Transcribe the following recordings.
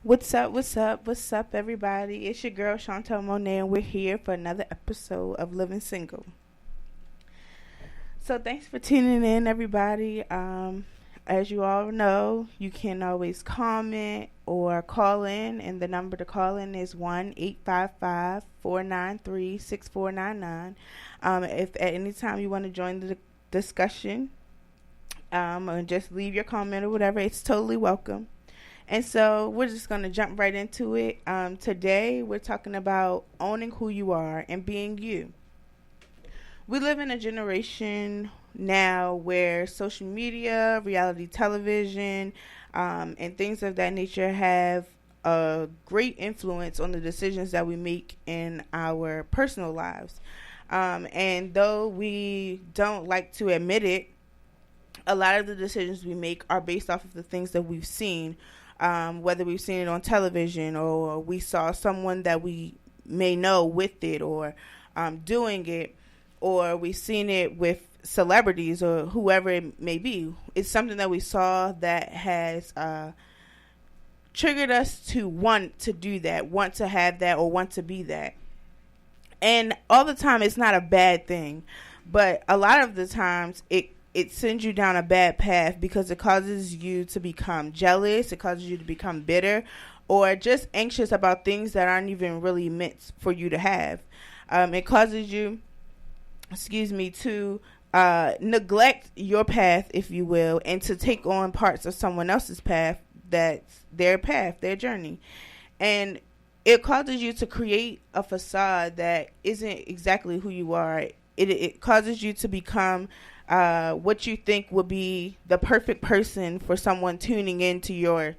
What's up? What's up? What's up, everybody? It's your girl Chantel Monet, and we're here for another episode of Living Single. So, thanks for tuning in, everybody. As you all know, you can always comment or call in, and the number to call in is 1-855-493-6499. If at any time you want to join the discussion, and just leave your comment or whatever, it's totally welcome. And so we're just going to jump right into it. Today, we're talking about owning who you are and being you. We live in a generation now where social media, reality television, and things of that nature have a great influence on the decisions that we make in our personal lives. And though we don't like to admit it, a lot of the decisions we make are based off of the things that we've seen, whether we've seen it on television or we saw someone that we may know with it or doing it, or we've seen it with celebrities or whoever it may be. It's something that we saw that has triggered us to want to do that, want to have that, or want to be that. And all the time, it's not a bad thing, but a lot of the times it sends you down a bad path because it causes you to become jealous, it causes you to become bitter, or just anxious about things that aren't even really meant for you to have. It causes you, to neglect your path, if you will, and to take on parts of someone else's path that's their path, their journey. And it causes you to create a facade that isn't exactly who you are. It causes you to become what you think would be the perfect person for someone tuning into your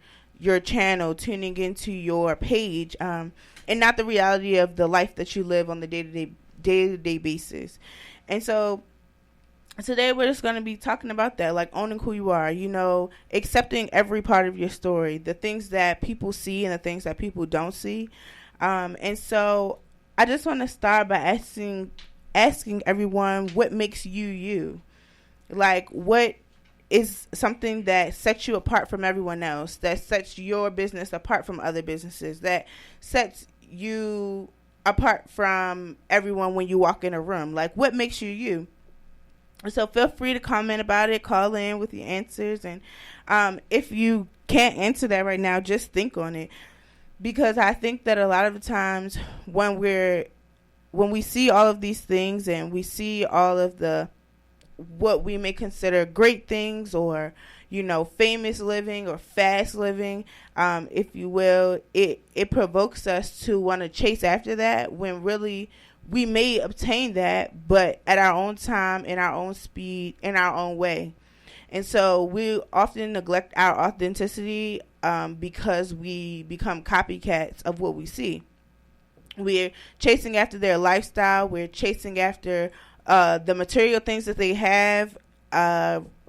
channel, tuning into your page, and not the reality of the life that you live on the day-to-day basis. And so today we're just going to be talking about that, like owning who you are, accepting every part of your story, the things that people see and the things that people don't see. And so I just want to start by asking everyone, what makes you you? Like, what is something that sets you apart from everyone else, that sets your business apart from other businesses, that sets you apart from everyone when you walk in a room? Like, what makes you you? So feel free to comment about it, call in with your answers. And if you can't answer that right now, just think on it. Because I think that a lot of the times when we see all of these things and we see all of the what we may consider great things, or famous living or fast living, if you will, it provokes us to want to chase after that, when really we may obtain that, but at our own time, in our own speed, in our own way. And so we often neglect our authenticity because we become copycats of what we see. We're chasing after their lifestyle. We're chasing after the material things that they have,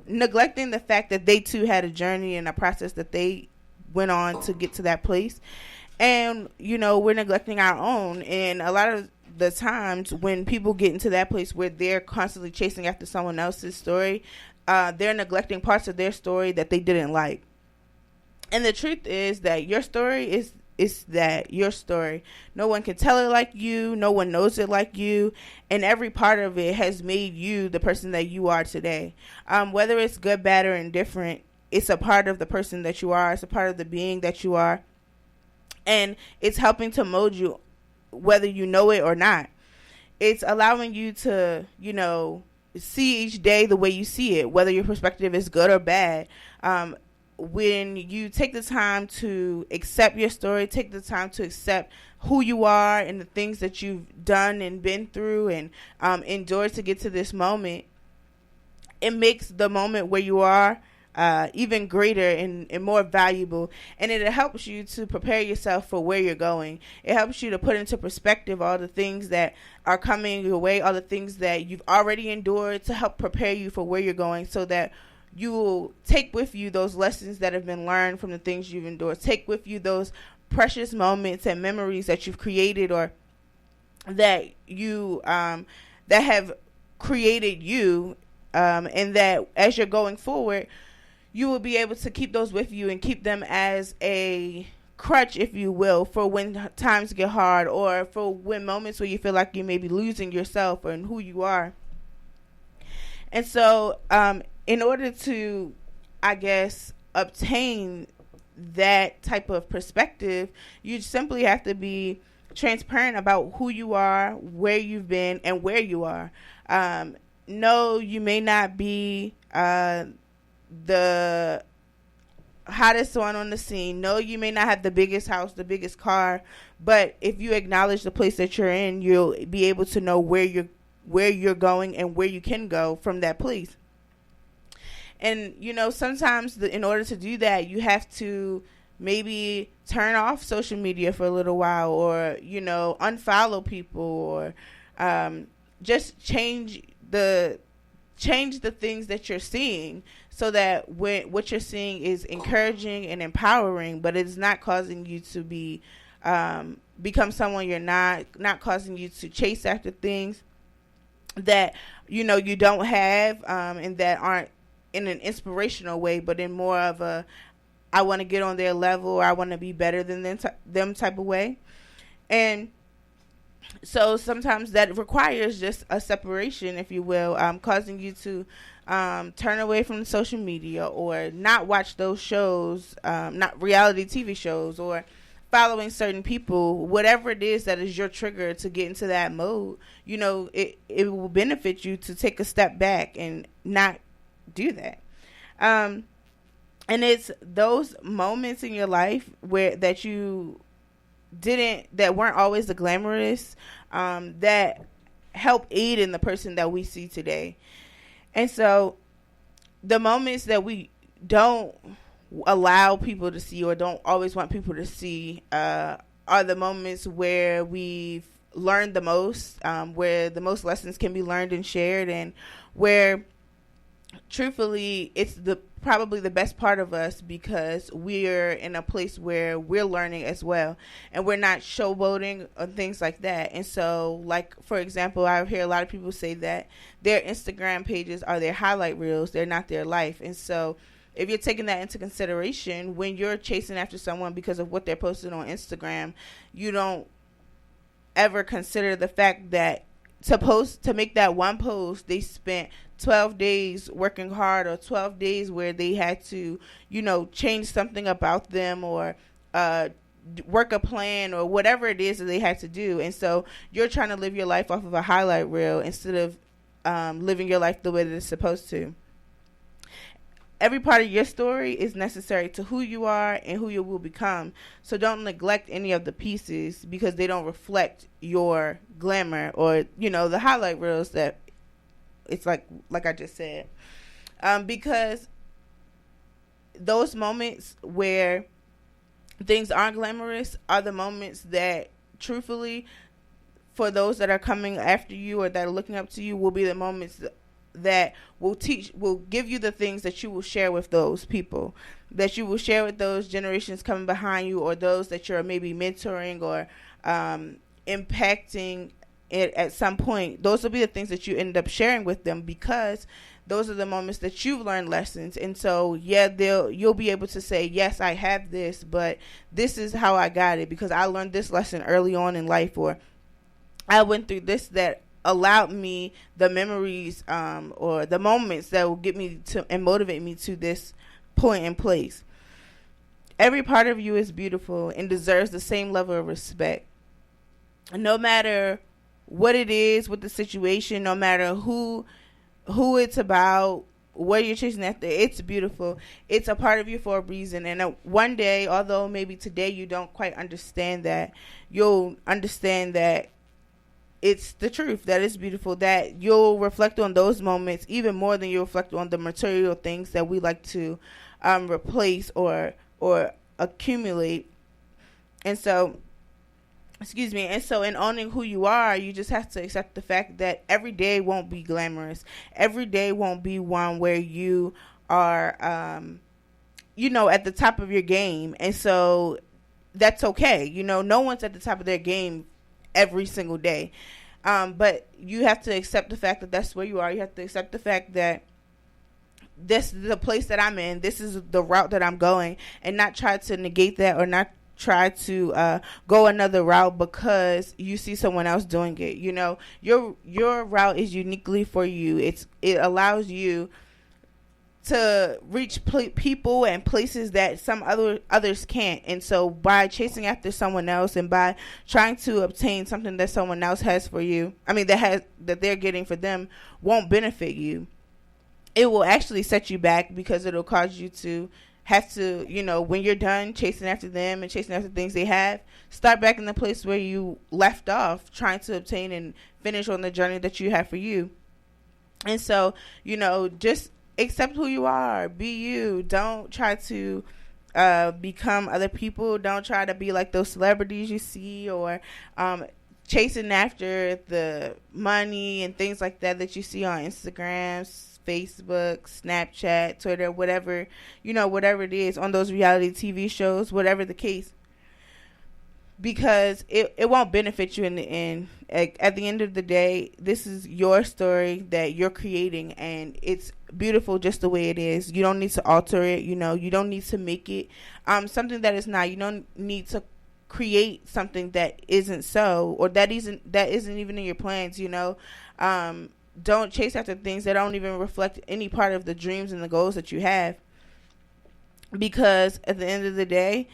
neglecting the fact that they too had a journey and a process that they went on to get to that place. And, we're neglecting our own. And a lot of the times when people get into that place where they're constantly chasing after someone else's story, they're neglecting parts of their story that they didn't like. And the truth is that your story is that your story. No one can tell it like you. No one knows it like you. And every part of it has made you the person that you are today. Whether it's good, bad, or indifferent, it's a part of the person that you are. It's a part of the being that you are. And it's helping to mold you, whether you know it or not. It's allowing you to, see each day the way you see it, whether your perspective is good or bad. When you take the time to accept your story, take the time to accept who you are and the things that you've done and been through and endured to get to this moment, it makes the moment where you are even greater and more valuable. And it helps you to prepare yourself for where you're going. It helps you to put into perspective all the things that are coming your way, all the things that you've already endured, to help prepare you for where you're going, so that you will take with you those lessons that have been learned from the things you've endured. Take with you those precious moments and memories that you've created, or that you that have created you, and that as you're going forward, you will be able to keep those with you and keep them as a crutch, if you will, for when times get hard, or for when moments where you feel like you may be losing yourself or who you are. And so, in order to, I guess, obtain that type of perspective, you simply have to be transparent about who you are, where you've been, and where you are. No, you may not be the hottest one on the scene. No, you may not have the biggest house, the biggest car, but if you acknowledge the place that you're in, you'll be able to know where you're going and where you can go from that place. And, sometimes in order to do that, you have to maybe turn off social media for a little while, or, unfollow people, or just change the things that you're seeing, so that what you're seeing is encouraging and empowering, but it's not causing you to be become someone you're not causing you to chase after things that you don't have, and that aren't in an inspirational way, but in more of a I want to get on their level, or I want to be better than them type of way. And so sometimes that requires just a separation, if you will, causing you to turn away from social media, or not watch those shows, not reality TV shows, or following certain people, whatever it is that is your trigger to get into that mode. It will benefit you to take a step back and not do that. And it's those moments in your life that weren't always the glamorous, that help aid in the person that we see today. And so the moments that we don't allow people to see, or don't always want people to see, are the moments where we've learned the most, where the most lessons can be learned and shared, and where truthfully it's probably the best part of us, because we're in a place where we're learning as well, and we're not showboating or things like that. And so, like, for example, I hear a lot of people say that their Instagram pages are their highlight reels, they're not their life. And so if you're taking that into consideration when you're chasing after someone because of what they're posting on Instagram, you don't ever consider the fact that to make that one post, they spent 12 days working hard, or 12 days where they had to, change something about them, or work a plan, or whatever it is that they had to do. And so you're trying to live your life off of a highlight reel instead of living your life the way that it's supposed to. Every part of your story is necessary to who you are and who you will become. So don't neglect any of the pieces because they don't reflect your glamour, or, the highlight reels that it's like I just said. Because those moments where things aren't glamorous are the moments that, truthfully, for those that are coming after you or that are looking up to you, will be the moments that will give you the things that you will share with those people, that you will share with those generations coming behind you, or those that you're maybe mentoring or impacting it at some point. Those will be the things that you end up sharing with them, because those are the moments that you've learned lessons. And so, you'll be able to say, yes, I have this, but this is how I got it, because I learned this lesson early on in life, or I went through this that allowed me the memories, or the moments that will get me to and motivate me to this point in place. Every part of you is beautiful and deserves the same level of respect. No matter what it is with the situation, no matter who it's about, what you're chasing after, it's beautiful. It's a part of you for a reason. And one day, although maybe today you don't quite understand that, you'll understand that it's the truth, that it's beautiful, that you'll reflect on those moments even more than you reflect on the material things that we like to replace or accumulate. And so, in owning who you are, you just have to accept the fact that every day won't be glamorous. Every day won't be one where you are, at the top of your game. And so that's okay. No one's at the top of their game every single day. But you have to accept the fact that that's where you are. You have to accept the fact that this is the place that I'm in. This is the route that I'm going, and not try to negate that, or not try to go another route because you see someone else doing it. You know, your route is uniquely for you. It allows you to reach people and places that some others can't. And so by chasing after someone else and by trying to obtain something that someone else has for you, that they're getting for them, won't benefit you. It will actually set you back because it'll cause you to have to, you know, when you're done chasing after them and chasing after things they have, start back in the place where you left off, trying to obtain and finish on the journey that you have for you. And so, you know, just accept who you are. Be you. Don't try to become other people. Don't try to be like those celebrities you see, or chasing after the money and things like that you see on Instagram, Facebook, Snapchat, Twitter, whatever, you know, whatever it is, on those reality TV shows, whatever the case. Because it won't benefit you in the end. At the end of the day, this is your story that you're creating, and it's beautiful just the way it is. You don't need to alter it. You know, you don't need to make it something that is not. You don't need to create something that isn't so, or that isn't even in your plans. You know, don't chase after things that don't even reflect any part of the dreams and the goals that you have. Because at the end of the day,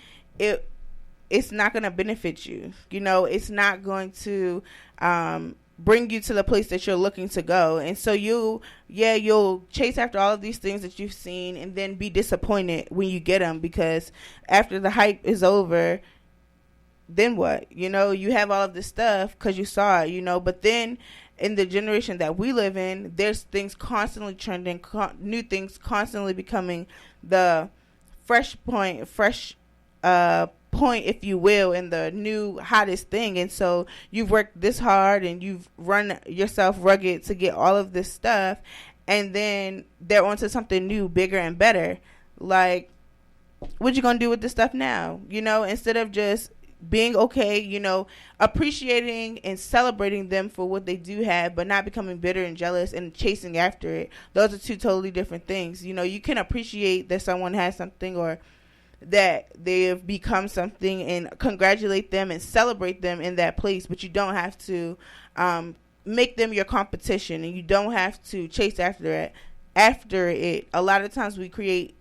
it's not going to benefit you. You know, it's not going to bring you to the place that you're looking to go. And so you'll chase after all of these things that you've seen and then be disappointed when you get them, because after the hype is over, then what? You know, you have all of this stuff because you saw it, you know, but then in the generation that we live in, there's things constantly trending, new things constantly becoming the fresh point, if you will, in the new hottest thing. And so you've worked this hard and you've run yourself rugged to get all of this stuff, and then they're onto something new, bigger and better. Like, what you gonna do with this stuff now? You know, instead of just being okay, you know, appreciating and celebrating them for what they do have, but not becoming bitter and jealous and chasing after it. Those are two totally different things. You know, you can appreciate that someone has something, or that they've become something, and congratulate them and celebrate them in that place, but you don't have to make them your competition, and you don't have to chase after it. A lot of times we create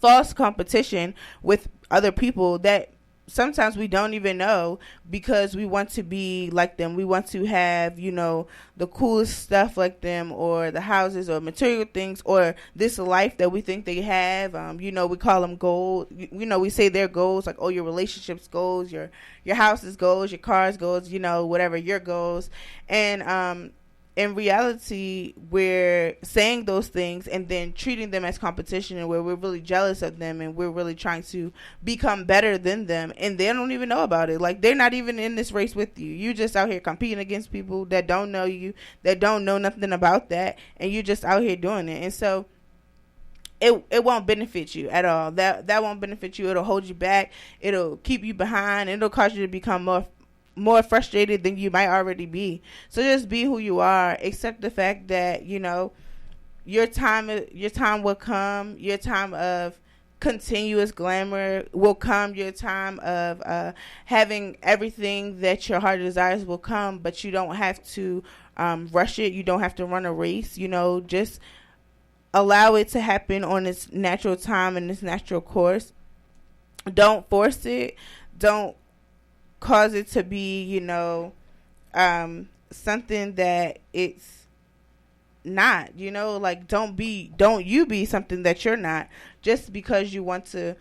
false competition with other people that sometimes we don't even know, because we want to be like them. We want to have, you know, the coolest stuff like them, or the houses or material things, or this life that we think they have. You know, we call them goals. You know, we say their goals, like, oh, your relationships goals, your house's goals, your car's goals, you know, whatever, your goals. And in reality, we're saying those things and then treating them as competition, and where we're really jealous of them and we're really trying to become better than them, and they don't even know about it. Like, they're not even in this race with you. You just out here competing against people that don't know you, that don't know nothing about that, and you're just out here doing it. And so it won't benefit you at all. That won't benefit you. It'll hold you back. It'll keep you behind. It'll cause you to become more frustrated than you might already be. So just be who you are. Accept the fact that, you know, your time will come. Your time of continuous glamour will come. Your time of having everything that your heart desires will come, but you don't have to rush it. You don't have to run a race. You know, just allow it to happen on its natural time and its natural course. Don't force it. Don't cause it to be, you know, something that it's not. You know, like, don't you be something that you're not, just because you want to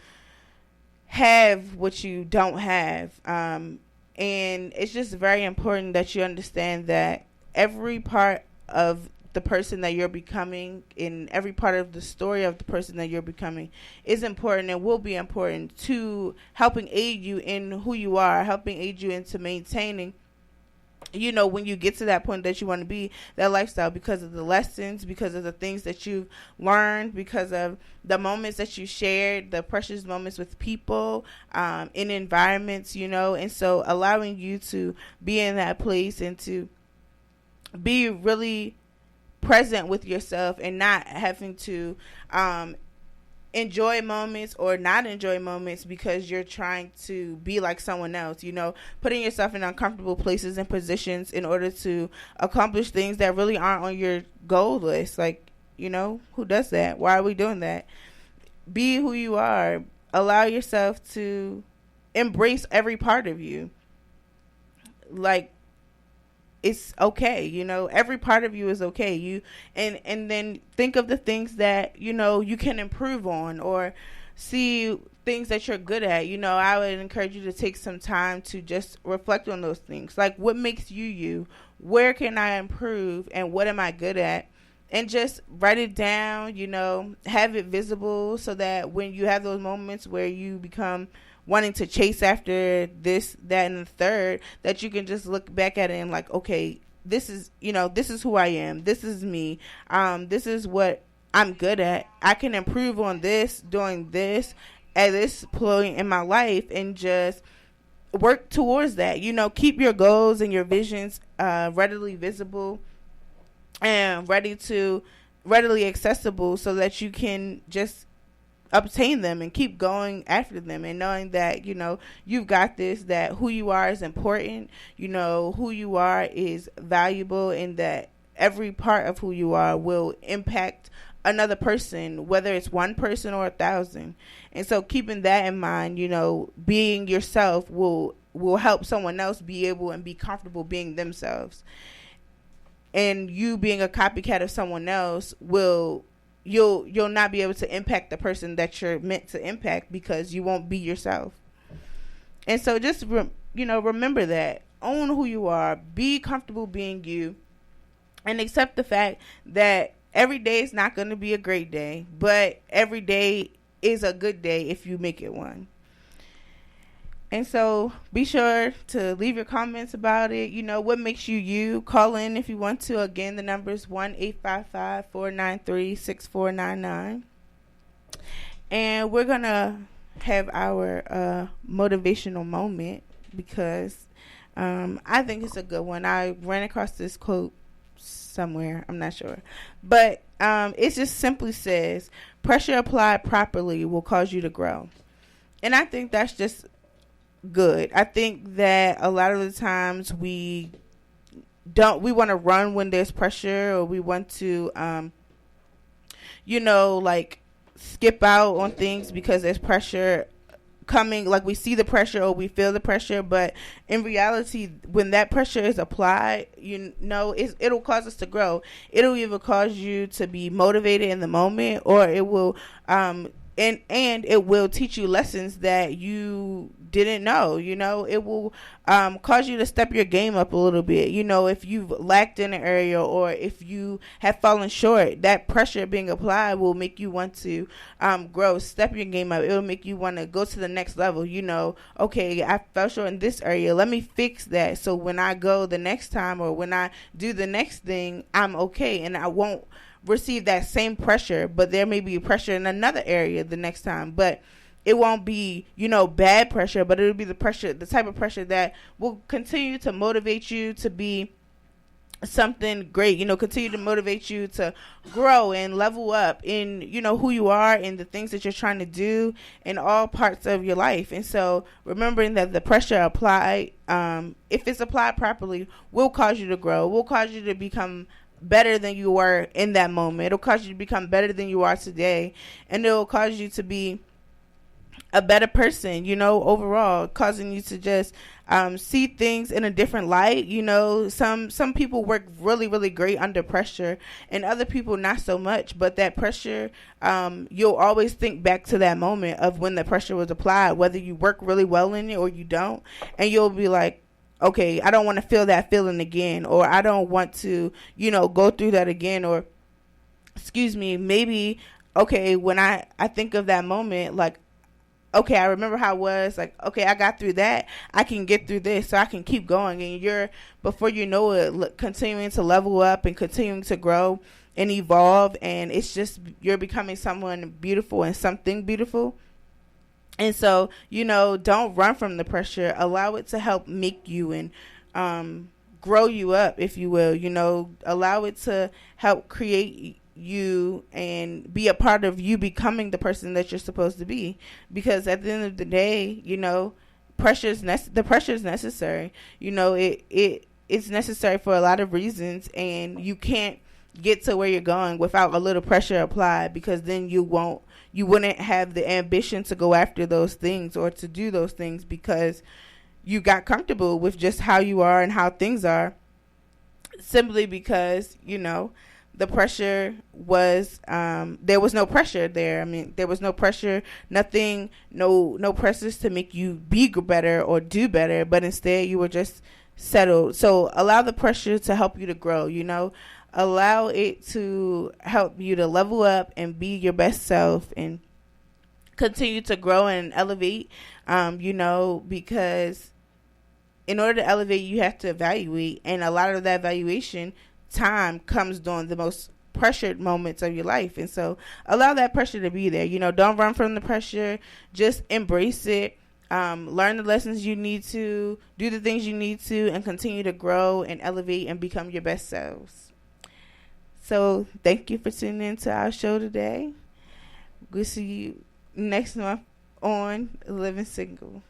have what you don't have. And it's just very important that you understand that every part of the person that you're becoming, in every part of the story of the person that you're becoming, is important and will be important to helping aid you in who you are, helping aid you into maintaining, you know, when you get to that point that you want to be, that lifestyle, because of the lessons, because of the things that you've learned, because of the moments that you shared, the precious moments with people, in environments, you know. And so allowing you to be in that place and to be really present with yourself, and not having to enjoy moments or not enjoy moments because you're trying to be like someone else, putting yourself in uncomfortable places and positions in order to accomplish things that really aren't on your goal list. Like, who does that? Why are we doing that? Be who you are. Allow yourself to embrace every part of you. Like, it's okay, every part of you is okay. And then think of the things that you can improve on, or see things that you're good at. I would encourage you to take some time to just reflect on those things. Like, what makes you you? Where can I improve, and what am I good at? And just write it down, have it visible, so that when you have those moments where you become wanting to chase after this, that, and the third, that you can just look back at it and like, okay, this is who I am. This is me. This is what I'm good at. I can improve on this, doing this at this point in my life, and just work towards that. Keep your goals and your visions readily visible and readily accessible, so that you can just obtain them and keep going after them, and knowing that you've got this, that who you are is important, who you are is valuable, and that every part of who you are will impact another person, whether it's one person or 1,000. And so keeping that in mind, being yourself will help someone else be able and be comfortable being themselves. And you being a copycat of someone else you'll not be able to impact the person that you're meant to impact, because you won't be yourself. And so just remember that. Own who you are. Be comfortable being you, and accept the fact that every day is not going to be a great day, but every day is a good day if you make it one. And so be sure to leave your comments about it. What makes you you. Call in if you want to. Again, the number is 1-855-493-6499. And we're going to have our motivational moment, because I think it's a good one. I ran across this quote somewhere. I'm not sure. But it just simply says, pressure applied properly will cause you to grow. And I think that's just good. I think that a lot of the times we want to run when there's pressure, or we want to like skip out on things because there's pressure coming. Like, we see the pressure or we feel the pressure, but in reality, when that pressure is applied, it'll cause us to grow. It'll either cause you to be motivated in the moment, or it will and it will teach you lessons that you didn't know. It will cause you to step your game up a little bit. If you've lacked in an area, or if you have fallen short, that pressure being applied will make you want to grow, step your game up. It will make you want to go to the next level. Okay, I fell short in this area. Let me fix that, so when I go the next time, or when I do the next thing, I'm okay, and I won't receive that same pressure. But there may be pressure in another area the next time, but it won't be, bad pressure, but it'll be the type of pressure that will continue to motivate you to be something great, continue to motivate you to grow and level up in, who you are and the things that you're trying to do in all parts of your life. And so remembering that the pressure applied, if it's applied properly, will cause you to grow, will cause you to become better than you were in that moment. It'll cause you to become better than you are today, and it'll cause you to be a better person, overall, causing you to just see things in a different light. Some people work really, really great under pressure, and other people not so much. But that pressure, you'll always think back to that moment of when the pressure was applied, whether you work really well in it or you don't, and you'll be like, okay, I don't want to feel that feeling again, or I don't want to, go through that again, or maybe, okay, when I think of that moment, like, okay, I remember how it was, like, okay, I got through that, I can get through this, so I can keep going. And before you know it, continuing to level up and continuing to grow and evolve, and it's just, you're becoming someone beautiful and something beautiful. And so, don't run from the pressure. Allow it to help make you and grow you up, if you will. Allow it to help create you and be a part of you becoming the person that you're supposed to be. Because at the end of the day, you know, the pressure is necessary. You know, it's necessary for a lot of reasons, and you can't get to where you're going without a little pressure applied, because then you wouldn't have the ambition to go after those things or to do those things, because you got comfortable with just how you are and how things are, simply because, you know, the pressure was, there was no pressure there. I mean, there was no pressure, nothing, no pressures to make you be better or do better, but instead you were just settled. So allow the pressure to help you to grow, you know, allow it to help you to level up and be your best self and continue to grow and elevate, you know, because in order to elevate, you have to evaluate, and a lot of that evaluation time comes during the most pressured moments of your life. And so allow that pressure to be there. You know, don't run from the pressure, just embrace it. Learn the lessons you need to, do the things you need to, and continue to grow and elevate and become your best selves. So thank you for tuning in to our show today. We'll see you next month on Living Single.